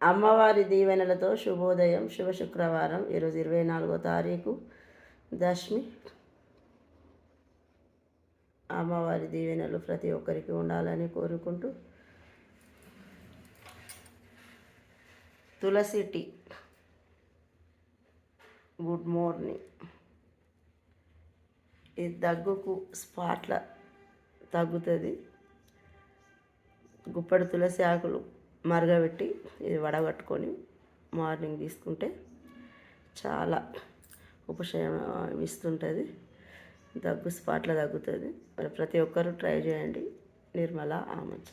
అమ్మవారి దీవెనలతో శుభోదయం. శుభ శుక్రవారం. ఈరోజు 24వ తారీఖు దశమి. అమ్మవారి దీవెనలు ప్రతి ఒక్కరికి ఉండాలని కోరుకుంటూ తులసి టీ. Good morning. ఇది దగ్గుకు స్పాట్ల తగ్గుతుంది. గుప్పడి తులసి ఆకులు మరగబెట్టి ఇది వడగట్టుకొని మార్నింగ్ తీసుకుంటే చాలా ఉపశమనం ఇస్తుంటుంది. దగ్గు స్పాట్ల తగ్గుతుంది. మరి ప్రతి ఒక్కరూ ట్రై చేయండి. నిర్మల ఆమంచ.